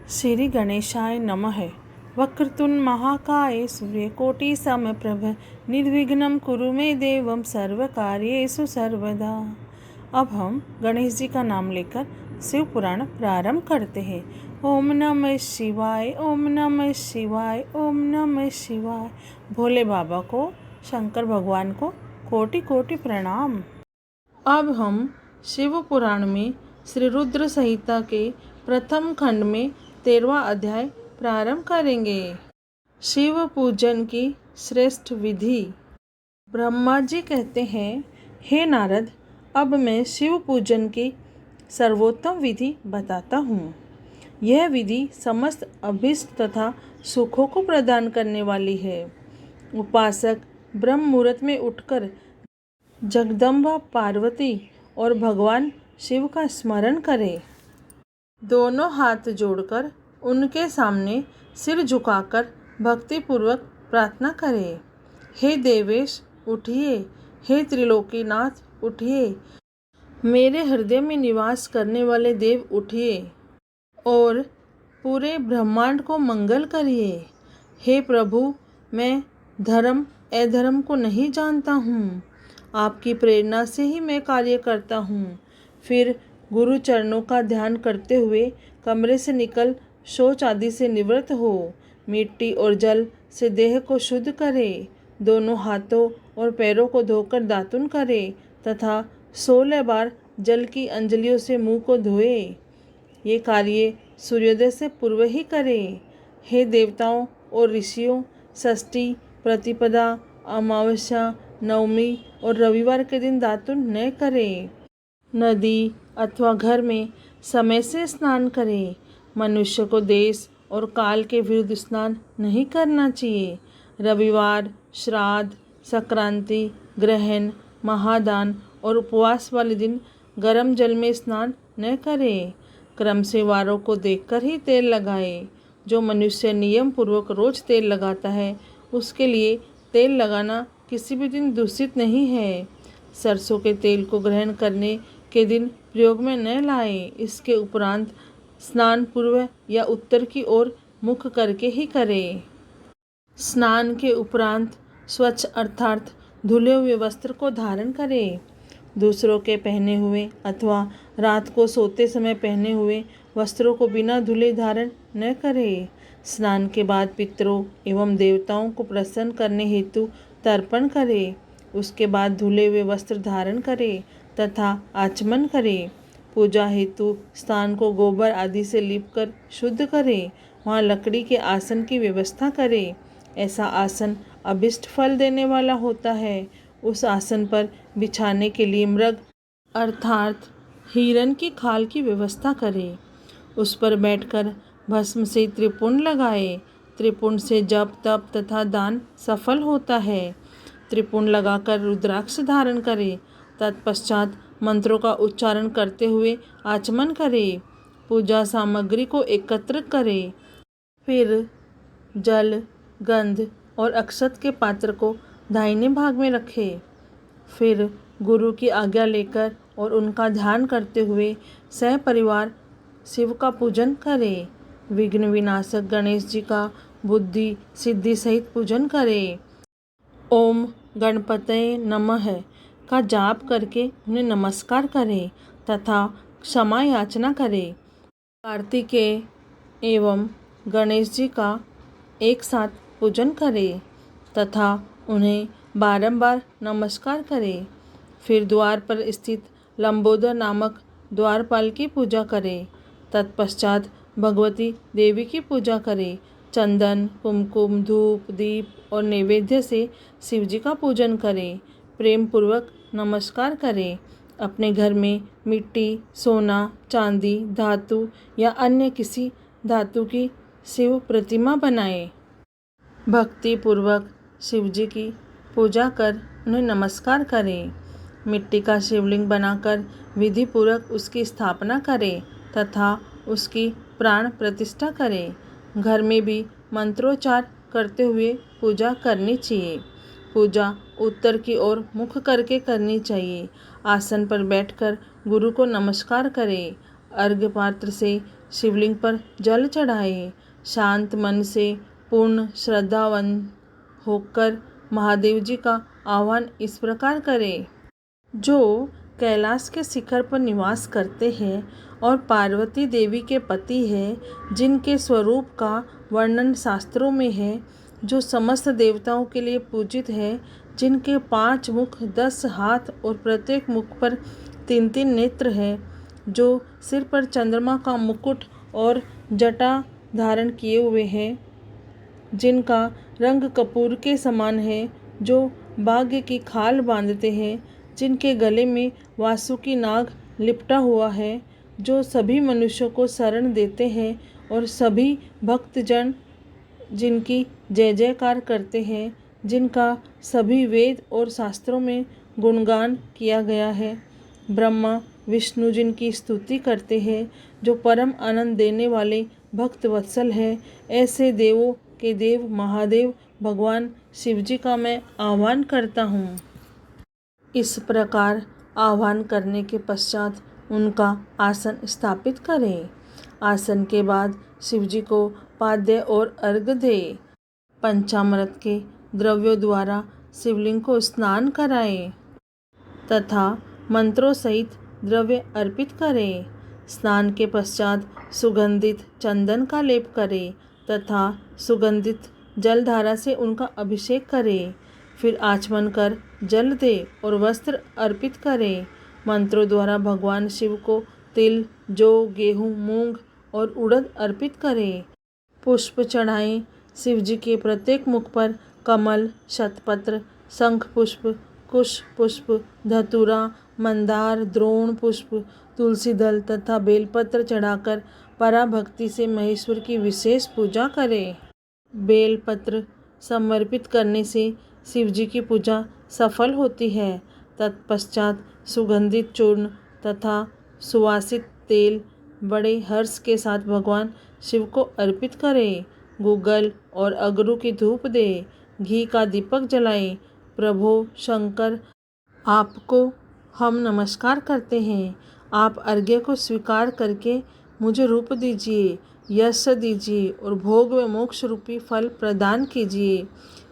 श्री गणेशाय नमः। वक्रतुंड महाकाय सूर्यकोटि समप्रभ निर्विघ्नं कुरु मे देवं सर्वकार्येषु सर्वदा। अब हम गणेश जी का नाम लेकर शिव पुराण प्रारंभ करते हैं। ओम नमः शिवाय, ओम नमः शिवाय, ओम नमः शिवाय। भोले बाबा को, शंकर भगवान को कोटि कोटि प्रणाम। अब हम शिव पुराण में श्री रुद्र संहिता के प्रथम खंड में 13वां अध्याय प्रारंभ करेंगे। शिव पूजन की श्रेष्ठ विधि। ब्रह्मा जी कहते हैं, हे नारद, अब मैं शिव पूजन की सर्वोत्तम विधि बताता हूँ। यह विधि समस्त अभीष्ट तथा सुखों को प्रदान करने वाली है। उपासक ब्रह्म मुहूर्त में उठकर जगदम्बा पार्वती और भगवान शिव का स्मरण करे। दोनों हाथ जोड़कर उनके सामने सिर झुकाकर भक्तिपूर्वक प्रार्थना करे। हे देवेश उठिए, हे त्रिलोकीनाथ उठिए, मेरे हृदय में निवास करने वाले देव उठिए और पूरे ब्रह्मांड को मंगल करिए। हे प्रभु, मैं धर्म अधर्म को नहीं जानता हूँ, आपकी प्रेरणा से ही मैं कार्य करता हूँ। फिर गुरु चरणों का ध्यान करते हुए कमरे से निकल शौच आदि से निवृत्त हो। मिट्टी और जल से देह को शुद्ध करे। दोनों हाथों और पैरों को धोकर दातुन करे तथा 16 बार जल की अंजलियों से मुंह को धोए। ये कार्य सूर्योदय से पूर्व ही करे। हे देवताओं और ऋषियों, षष्ठी, प्रतिपदा, अमावस्या, नवमी और रविवार के दिन दातुन न करे। नदी अथवा घर में समय से स्नान करें। मनुष्य को देश और काल के विरुद्ध स्नान नहीं करना चाहिए। रविवार, श्राद्ध, संक्रांति, ग्रहण, महादान और उपवास वाले दिन गर्म जल में स्नान न करें। क्रम से वारों को देखकर ही तेल लगाए। जो मनुष्य नियम पूर्वक रोज तेल लगाता है, उसके लिए तेल लगाना किसी भी दिन दूषित नहीं है। सरसों के तेल को ग्रहण करने के दिन प्रयोग में न लाएं। इसके उपरांत स्नान पूर्व या उत्तर की ओर मुख करके ही करें। स्नान के उपरांत स्वच्छ अर्थात धुले हुए वस्त्र को धारण करें। दूसरों के पहने हुए अथवा रात को सोते समय पहने हुए वस्त्रों को बिना धुले धारण न करें। स्नान के बाद पितरों एवं देवताओं को प्रसन्न करने हेतु तर्पण करें। उसके बाद धुले हुए वस्त्र धारण करें तथा आचमन करें। पूजा हेतु स्थान को गोबर आदि से लीपकर शुद्ध करें। वहाँ लकड़ी के आसन की व्यवस्था करें। ऐसा आसन अभिष्ट फल देने वाला होता है। उस आसन पर बिछाने के लिए मृग अर्थात हिरण की खाल की व्यवस्था करें। उस पर बैठकर भस्म से त्रिपुंड लगाए। त्रिपुंड से जप तप तथा दान सफल होता है। त्रिपुंड लगाकर रुद्राक्ष धारण करें। तत्पश्चात मंत्रों का उच्चारण करते हुए आचमन करें। पूजा सामग्री को एकत्र करें। फिर जल, गंध और अक्षत के पात्र को दाहिने भाग में रखें। फिर गुरु की आज्ञा लेकर और उनका ध्यान करते हुए सहपरिवार शिव का पूजन करें। विघ्न विनाशक गणेश जी का बुद्धि सिद्धि सहित पूजन करें। ओम गणपतये नमः का जाप करके उन्हें नमस्कार करें तथा क्षमा याचना करें। कार्तिकेय एवं गणेश जी का एक साथ पूजन करें तथा उन्हें बारंबार नमस्कार करें। फिर द्वार पर स्थित लंबोदर नामक द्वारपाल की पूजा करें। तत्पश्चात भगवती देवी की पूजा करें। चंदन, कुमकुम, धूप, दीप और नैवेद्य से शिवजी का पूजन करें। प्रेम पूर्वक नमस्कार करें। अपने घर में मिट्टी, सोना, चांदी, धातु या अन्य किसी धातु की शिव प्रतिमा बनाएं। भक्ति पूर्वक शिवजी की पूजा कर उन्हें नमस्कार करें। मिट्टी का शिवलिंग बनाकर विधि पूर्वक उसकी स्थापना करें तथा उसकी प्राण प्रतिष्ठा करें। घर में भी मंत्रोच्चार करते हुए पूजा करनी चाहिए। पूजा उत्तर की ओर मुख करके करनी चाहिए। आसन पर बैठकर गुरु को नमस्कार करें। अर्घ्य पात्र से शिवलिंग पर जल चढ़ाएं। शांत मन से पूर्ण श्रद्धावान होकर महादेव जी का आह्वान इस प्रकार करें। जो कैलाश के शिखर पर निवास करते हैं और पार्वती देवी के पति हैं, जिनके स्वरूप का वर्णन शास्त्रों में है, जो समस्त देवताओं के लिए पूजित है, जिनके 5 मुख 10 हाथ और प्रत्येक मुख पर 3-3 नेत्र है, जो सिर पर चंद्रमा का मुकुट और जटा धारण किए हुए हैं, जिनका रंग कपूर के समान है, जो भाग्य की खाल बांधते हैं, जिनके गले में वासुकी नाग लिपटा हुआ है, जो सभी मनुष्यों को शरण देते हैं और सभी भक्तजन जिनकी जय जयकार करते हैं, जिनका सभी वेद और शास्त्रों में गुणगान किया गया है। ब्रह्मा विष्णु जिनकी स्तुति करते हैं, जो परम आनंद देने वाले भक्त वत्सल है, ऐसे देवों के देव महादेव भगवान शिव जी का मैं आह्वान करता हूँ। इस प्रकार आह्वान करने के पश्चात उनका आसन स्थापित करें। आसन के बाद शिव जी को पाद्य और अर्घ्य दें। पंचामृत के द्रव्यों द्वारा शिवलिंग को स्नान कराएं तथा मंत्रों सहित द्रव्य अर्पित करें। स्नान के पश्चात सुगंधित चंदन का लेप करें तथा सुगंधित जलधारा से उनका अभिषेक करें। फिर आचमन कर जल दे और वस्त्र अर्पित करें। मंत्रों द्वारा भगवान शिव को तिल, जौ, गेहूँ, मूंग और उड़द अर्पित करें। पुष्प चढ़ाएं। शिव जी के प्रत्येक मुख पर कमल, शतपत्र, शंख पुष्प, कुश पुष्प, धतूरा, मंदार, द्रोण पुष्प, तुलसी दल तथा बेलपत्र चढ़ाकर पराभक्ति से महेश्वर की विशेष पूजा करें। बेलपत्र समर्पित करने से शिव जी की पूजा सफल होती है। तत्पश्चात सुगंधित चूर्ण तथा सुवासित तेल बड़े हर्ष के साथ भगवान शिव को अर्पित करें। गूगल और अगरू की धूप दें। घी का दीपक जलाएं। प्रभु शंकर, आपको हम नमस्कार करते हैं। आप अर्घ्य को स्वीकार करके मुझे रूप दीजिए, यश दीजिए और भोग व मोक्ष रूपी फल प्रदान कीजिए।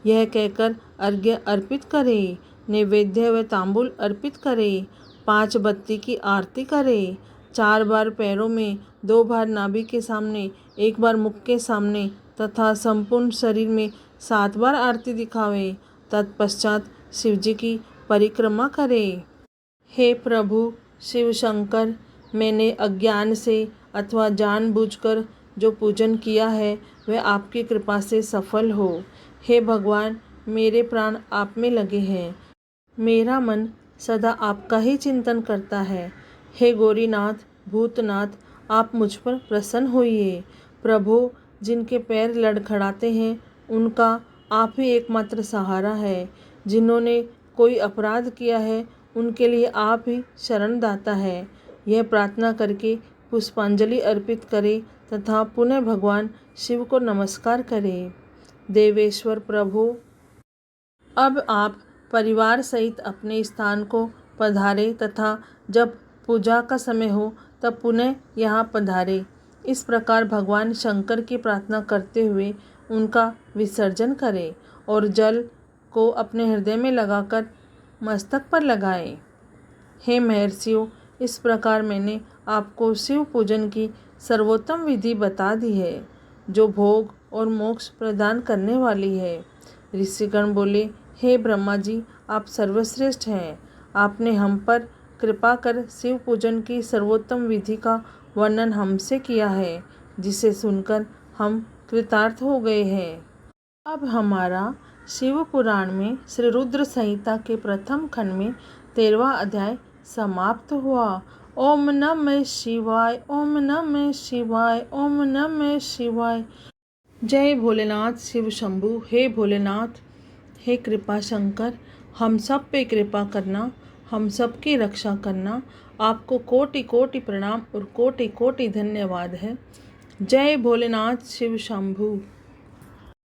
यह कहकर अर्घ्य अर्पित करें। नैवेद्य व तांबूल अर्पित करें। 5 बत्ती की आरती करें। 4 बार पैरों में, 2 बार नाभि के सामने, 1 बार मुख के सामने तथा संपूर्ण शरीर में 7 बार आरती दिखावें। तत्पश्चात शिव जी की परिक्रमा करें। हे प्रभु शिव शंकर, मैंने अज्ञान से अथवा जानबूझकर जो पूजन किया है वह आपकी कृपा से सफल हो। हे भगवान, मेरे प्राण आप में लगे हैं। मेरा मन सदा आपका ही चिंतन करता है। हे गौरीनाथ, भूतनाथ, आप मुझ पर प्रसन्न होइए। प्रभु, जिनके पैर लड़खड़ाते हैं उनका आप ही एकमात्र सहारा है। जिन्होंने कोई अपराध किया है उनके लिए आप ही शरणदाता है। यह प्रार्थना करके पुष्पांजलि अर्पित करें तथा पुनः भगवान शिव को नमस्कार करें। देवेश्वर प्रभु, अब आप परिवार सहित अपने स्थान को पधारे तथा जब पूजा का समय हो तब पुनः यहाँ पधारे। इस प्रकार भगवान शंकर की प्रार्थना करते हुए उनका विसर्जन करें और जल को अपने हृदय में लगाकर मस्तक पर लगाएं। हे महर्षियों, इस प्रकार मैंने आपको शिव पूजन की सर्वोत्तम विधि बता दी है, जो भोग और मोक्ष प्रदान करने वाली है। ऋषिगण बोले, हे ब्रह्मा जी, आप सर्वश्रेष्ठ हैं। आपने हम पर कृपा कर शिव पूजन की सर्वोत्तम विधि का वर्णन हमसे किया है, जिसे सुनकर हम कृतार्थ हो गए हैं। अब हमारा शिव पुराण में श्री रुद्र संहिता के प्रथम खंड में 13वां अध्याय समाप्त हुआ। ओम नमः शिवाय, ओम नमः शिवाय, ओम नमः शिवाय। जय भोलेनाथ शिव शंभु। हे भोलेनाथ, हे कृपा शंकर, हम सब पे कृपा करना, हम सब की रक्षा करना। आपको कोटि कोटि प्रणाम और कोटि कोटि धन्यवाद है। जय भोलेनाथ शिव शंभु।